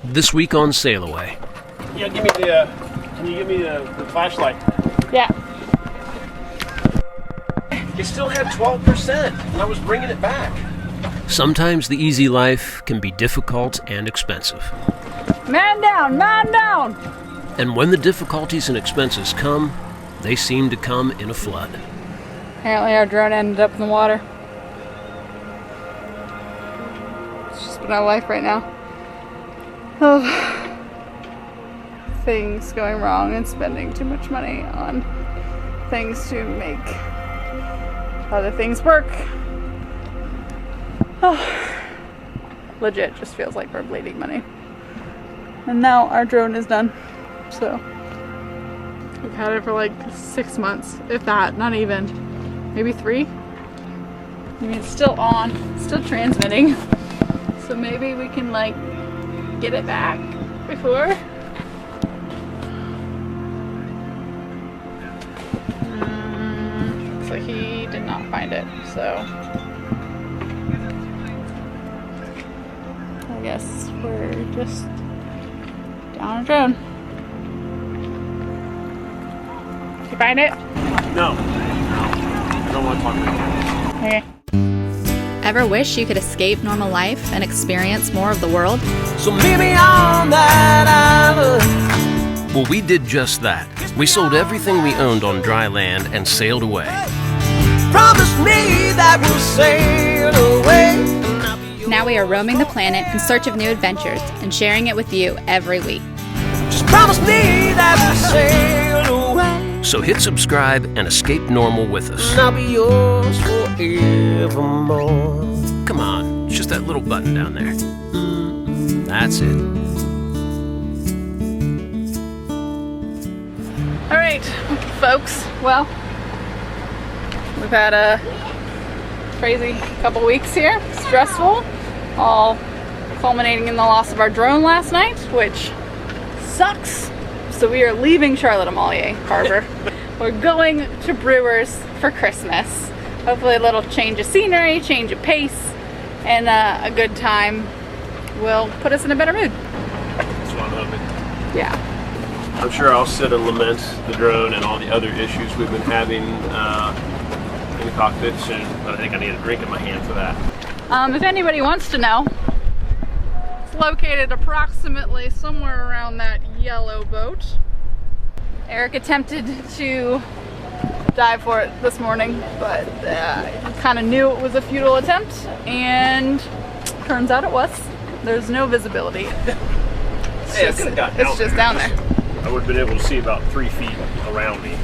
This week on SailAway. Yeah, give me can you give me the flashlight? Yeah. It still had 12%, and I was bringing it back. Sometimes the easy life can be difficult and expensive. Man down, man down! And when the difficulties and expenses come, they seem to come in a flood. Apparently our drone ended up in the water. It's just been our life right now. Oh. Things going wrong and spending too much money on things to make other things work. Oh. Legit just feels like we're bleeding money. And now our drone is done. So we've had it for like 6 months, if that, not even. Maybe 3. I mean, it's still on, still transmitting. So maybe we can like get it back before. Looks like he did not find it, so I guess we're just down a drone. Did you find it? No. I don't want to talk about it. Okay. Ever wish you could escape normal life and experience more of the world? So maybe on that island. Well, we did just that. We sold everything we owned on dry land and sailed away. Promise me that we'll sail away. Now we are roaming the planet in search of new adventures and sharing it with you every week. Just promise me that we'll sail away. So hit subscribe and escape normal with us. And I'll be yours forevermore. Come on, it's just that little button down there. That's it. All right, folks. Well, we've had a crazy couple weeks here. Stressful, all culminating in the loss of our drone last night, which sucks. So we are leaving Charlotte-Amalie Harbor. We're going to Brewers for Christmas. Hopefully a little change of scenery, change of pace, and a good time will put us in a better mood. That's what I'm hoping. Yeah. I'm sure I'll sit and lament the drone and all the other issues we've been having in the cockpit soon, but I think I need a drink in my hand for that. If anybody wants to know, it's located approximately somewhere around that yellow boat. Eric attempted to dive for it this morning, but kind of knew it was a futile attempt, and turns out it was. There's no visibility. It's just down there. I would have been able to see about 3 feet around me,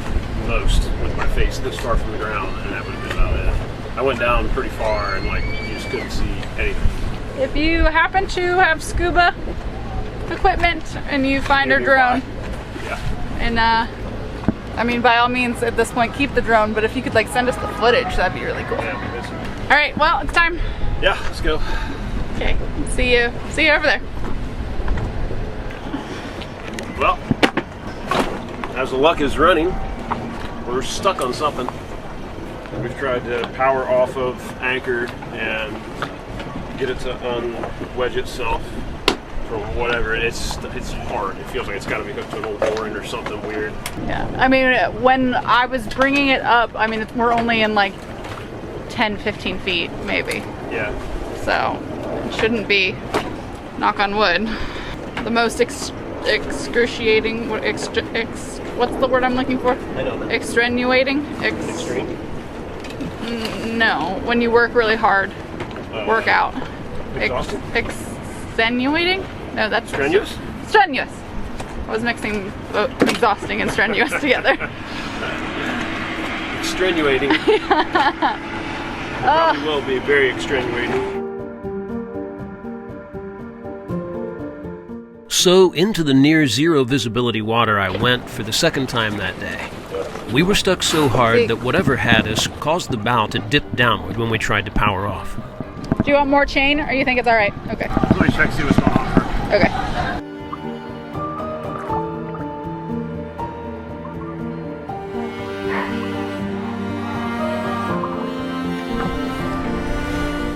most, with my face this far from the ground, and that would have been about it. I went down pretty far, and like you just couldn't see anything. If you happen to have scuba equipment and you find our drone, yeah. and I mean, by all means, at this point, keep the drone. But if you could like send us the footage, that'd be really cool. Yeah, all right, well, it's time. Yeah, let's go. Okay, see you over there. Well, as the luck is running, we're stuck on something. We've tried to power off of anchor and get it to unwedge itself from whatever. It's hard. It feels like it's got to be hooked to an old mooring or something weird. Yeah, I mean, when I was bringing it up, I mean, we're only in like 10, 15 feet, maybe. Yeah. So it shouldn't be, knock on wood, the most excruciating, what's the word I'm looking for? I know that. Extenuating? Extreme? No, when you work really hard, work out. Exhausted? Extenuating? No, that's Strenuous? Strenuous. I was mixing exhausting and strenuous together. Extenuating. Probably will be very extenuating. So into the near zero visibility water I went for the second time that day. We were stuck so hard that whatever had us caused the bow to dip downward when we tried to power off. Do you want more chain, or you think it's all right? Okay. Let me check, see what's going on first. Okay.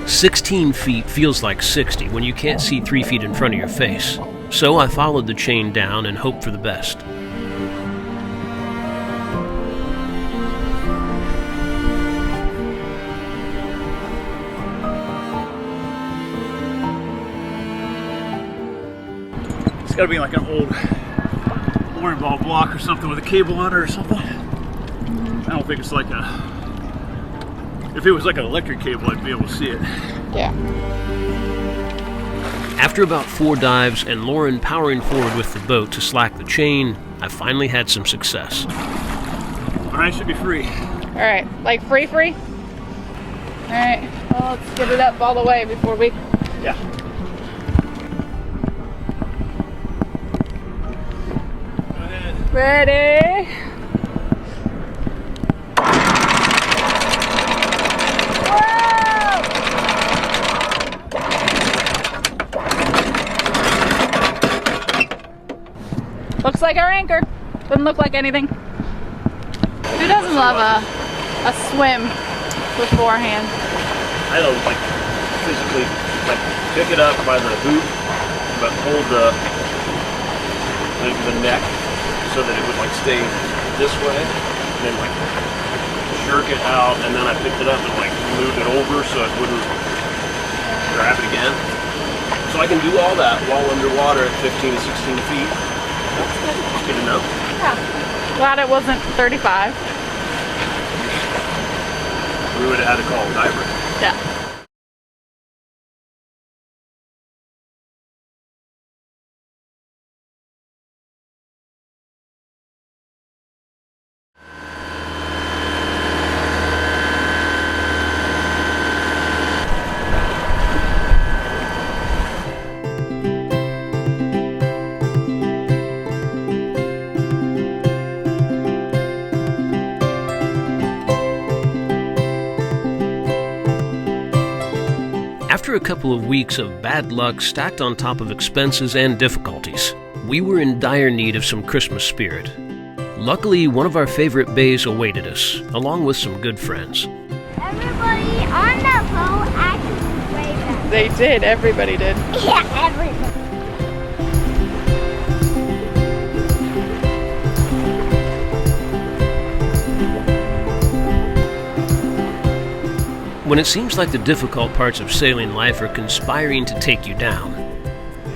"16 feet feels like 60 when you can't see 3 feet in front of your face. So I followed the chain down and hoped for the best. It's gotta be like an old mooring ball block or something with a cable on it or something. I don't think it's like a... If it was like an electric cable, I'd be able to see it. Yeah. After about 4 dives and Lauren powering forward with the boat to slack the chain, I finally had some success. Alright, should be free. Alright, like free? Alright, well, let's get it up all the way before we... Yeah. Go ahead. Ready? Looks like our anchor. Doesn't look like anything. Who doesn't love a swim beforehand? I don't like physically like pick it up by the hoop, but hold the neck so that it would like stay this way, and then like jerk it out, and then I picked it up and like moved it over so it wouldn't grab it again. So I can do all that while underwater at 15 to 16 feet. That's good to know. Yeah. Glad it wasn't 35. We would have had to call a diver. Yeah. After a couple of weeks of bad luck stacked on top of expenses and difficulties, we were in dire need of some Christmas spirit. Luckily, one of our favorite bays awaited us, along with some good friends. Everybody on the boat actually waved at us. They did. Everybody did. Yeah, everybody. When it seems like the difficult parts of sailing life are conspiring to take you down,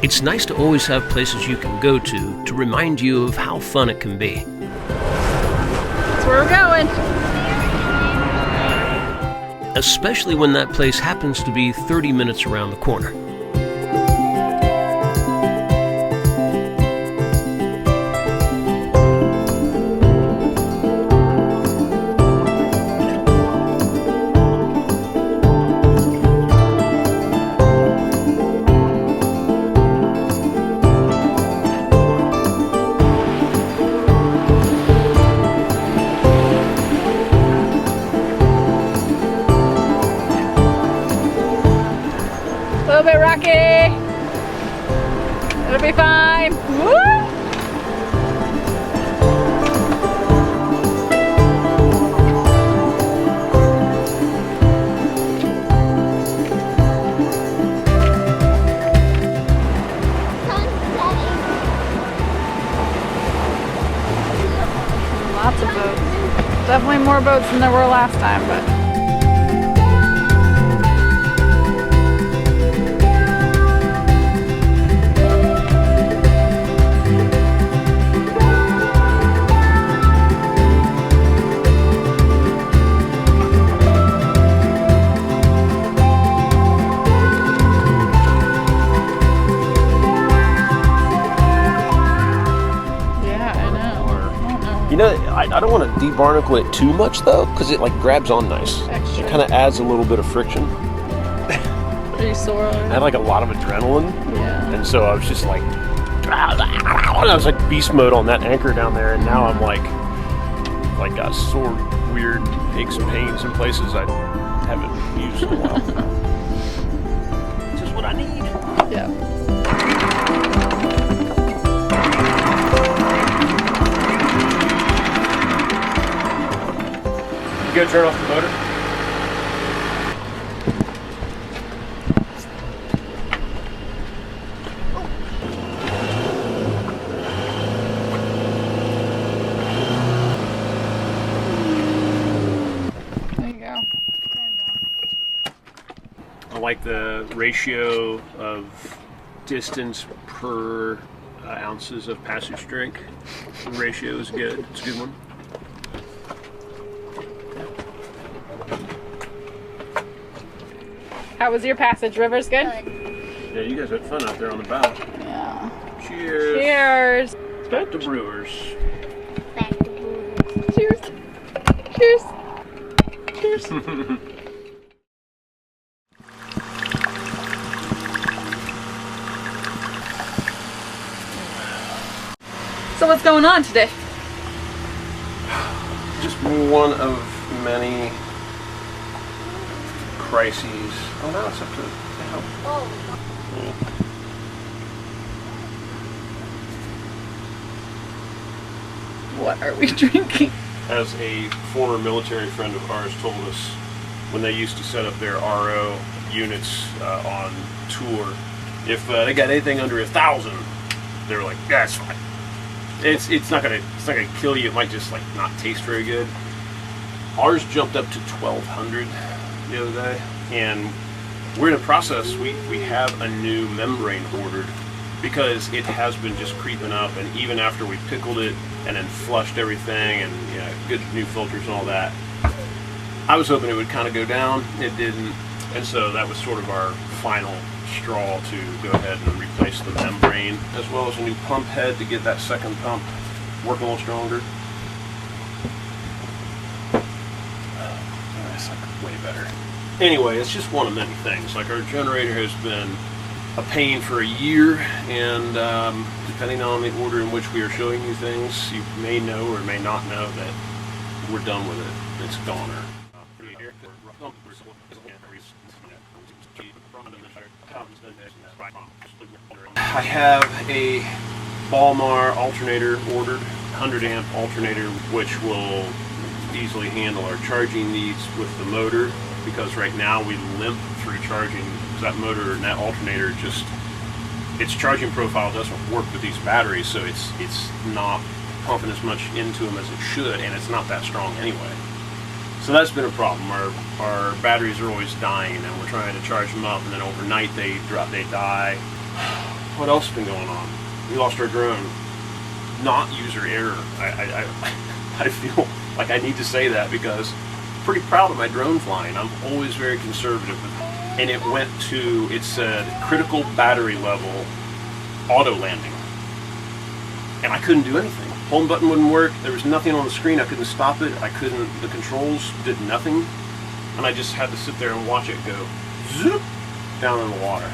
it's nice to always have places you can go to remind you of how fun it can be. That's where we're going. Especially when that place happens to be 30 minutes around the corner. A little bit rocky. It'll be fine. Woo! Lots of boats. Definitely more boats than there were last time, but You know, I don't want to debarnacle it too much though, because it like grabs on nice. Extra. It kind of adds a little bit of friction. Are you sore? I had like a lot of adrenaline, Yeah. and so I was just like, I was like beast mode on that anchor down there, and now I'm like got sore, weird aches and pains in places I haven't used in a while. This is what I need. Yeah. You go turn off the motor. like the ratio of distance per ounces of passage drink. The ratio is good. It's a good one. How was your passage? Rivers good? Yeah, you guys had fun out there on the bow. Yeah. Cheers. Cheers. Back to Brewers. Back to Brewers. Cheers. Cheers. Cheers. So what's going on today? Just one of many crises. Oh, now it's up to help. What are we drinking? As a former military friend of ours told us, when they used to set up their RO units on tour, if they got anything under 1,000, they were like, "Yeah, it's fine. It's not gonna kill you. It might just like not taste very good." Ours jumped up to 1,200 the other day, and we're in a process. We have a new membrane ordered because it has been just creeping up, and even after we pickled it and then flushed everything and good new filters and all that, I was hoping it would kind of go down. It didn't, and so that was sort of our final straw to go ahead and replace the membrane, as well as a new pump head to get that second pump working a little stronger. That's like way better. Anyway, it's just one of many things. Like, our generator has been a pain for a year, and depending on the order in which we are showing you things, you may know or may not know that we're done with it. It's goner. I have a Balmar alternator ordered, 100 amp alternator, which will easily handle our charging needs with the motor, because right now we limp through charging. That motor and that alternator, just its charging profile doesn't work with these batteries, so it's not pumping as much into them as it should, and it's not that strong anyway. So that's been a problem. Our batteries are always dying, and we're trying to charge them up, and then overnight they die. What else has been going on? We lost our drone. Not user error. I feel like I need to say that because I'm pretty proud of my drone flying. I'm always very conservative with it. And it went to, it said, critical battery level, auto landing. And I couldn't do anything. Home button wouldn't work. There was nothing on the screen. I couldn't stop it. The controls did nothing. And I just had to sit there and watch it go zoop down in the water.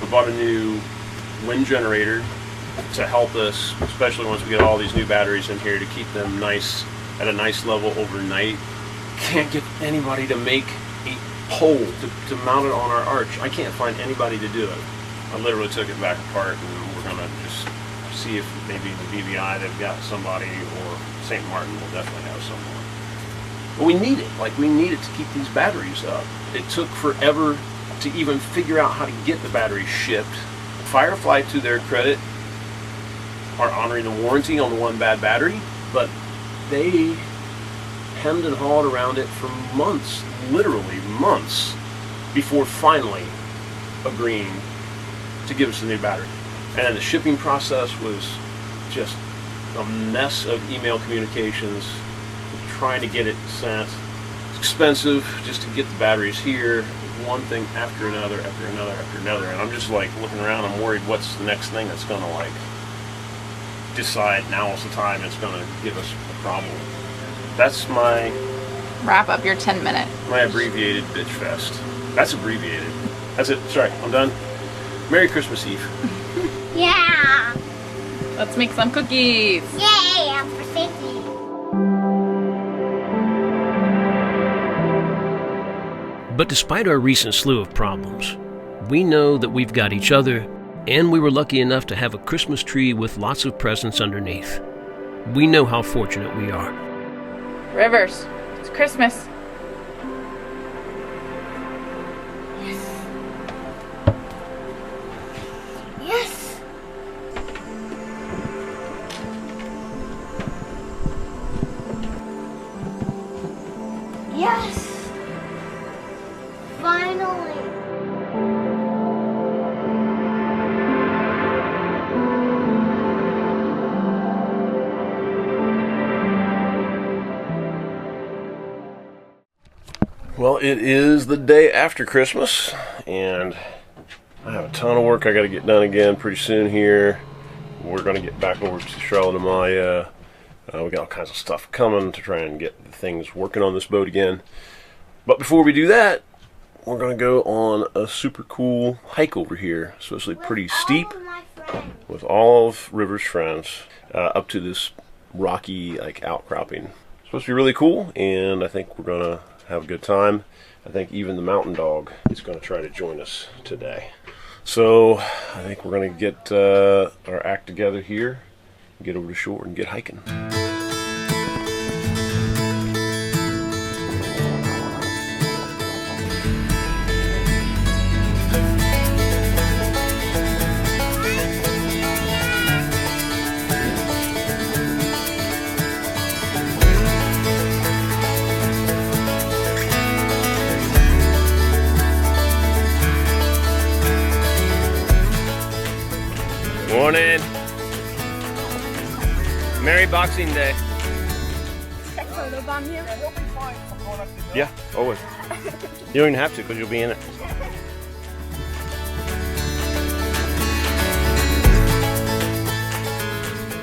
We bought a new wind generator to help us, especially once we get all these new batteries in here, to keep them nice at a nice level overnight. Can't get anybody to make a pole to mount it on our arch. I can't find anybody to do it. I literally took it back apart, and we're gonna just see if maybe the BVI, they've got somebody, or St. Martin will definitely have someone. But we need it. Like, we need it to keep these batteries up. It took forever to even figure out how to get the batteries shipped. Firefly, to their credit, are honoring the warranty on the one bad battery, but they hemmed and hawed around it for months, literally months, before finally agreeing to give us a new battery. And then the shipping process was just a mess of email communications, trying to get it sent. It's expensive just to get the batteries here, one thing after another, after another, after another. And I'm just like looking around, I'm worried what's the next thing that's gonna like decide now is the time it's gonna give us a problem. That's my Wrap up your 10-minute. my abbreviated bitch fest. That's abbreviated. That's it. Sorry, I'm done. Merry Christmas Eve. Yeah. Let's make some cookies. Yay, I'm for safety. But despite our recent slew of problems, we know that we've got each other, and we were lucky enough to have a Christmas tree with lots of presents underneath. We know how fortunate we are. Rivers, it's Christmas. Yes. Yes. Finally. Well, it is the day after Christmas, and I have a ton of work I got to get done again pretty soon here. We're going to get back over to Charlotte Amalia. We got all kinds of stuff coming to try and get the things working on this boat again. But before we do that, we're going to go on a super cool hike over here. It's supposed to be pretty steep with all of River's friends up to this rocky outcropping. It's supposed to be really cool, and I think we're going to have a good time. I think even the mountain dog is going to try to join us today. So I think we're going to get our act together here, get over to shore and get hiking. Morning. Merry Boxing Day. Yeah, always. You don't even have to because you'll be in it.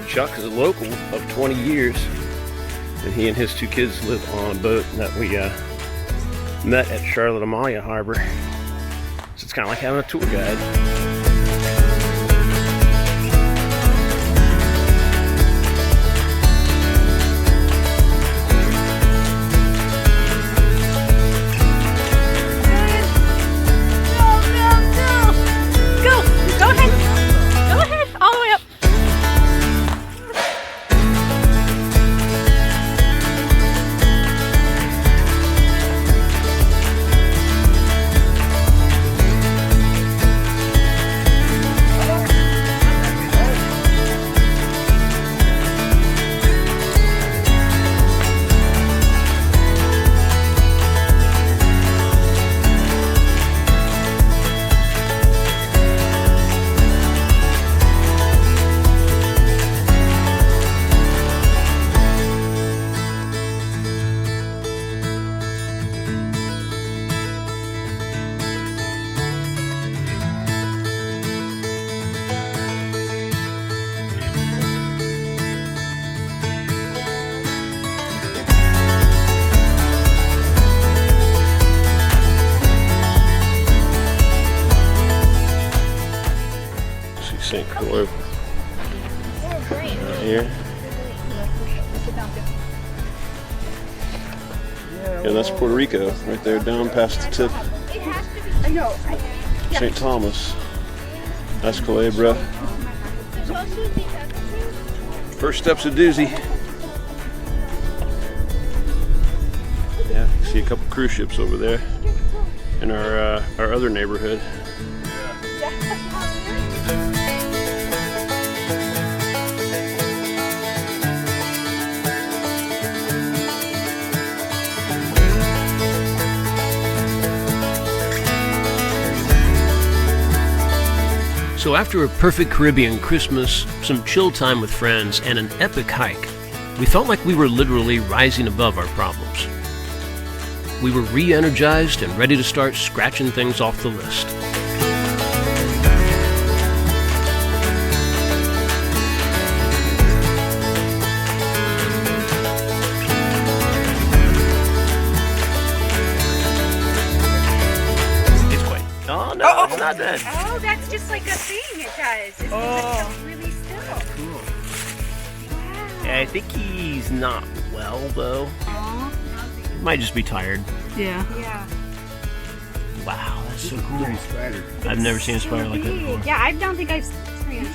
Chuck is a local of 20 years, and he and his 2 kids live on a boat that we met at Charlotte Amalia Harbor. So it's kind of like having a tour guide. St. Croix right here. Yeah, that's Puerto Rico right there down past the tip. St. Thomas. That's Culebra. First step's a doozy. Yeah, you see a couple cruise ships over there in our other neighborhood. So after a perfect Caribbean Christmas, some chill time with friends, and an epic hike, we felt like we were literally rising above our problems. We were re-energized and ready to start scratching things off the list. It's quite... Oh no, it's not dead. Oh, that's just like a thing it does. It makes it really still. Cool. Wow. Yeah, I think he's not well though. Might just be tired. Yeah. Yeah. Wow, that's so cool. I've never seen a spider like that before. Yeah, I don't think I've seen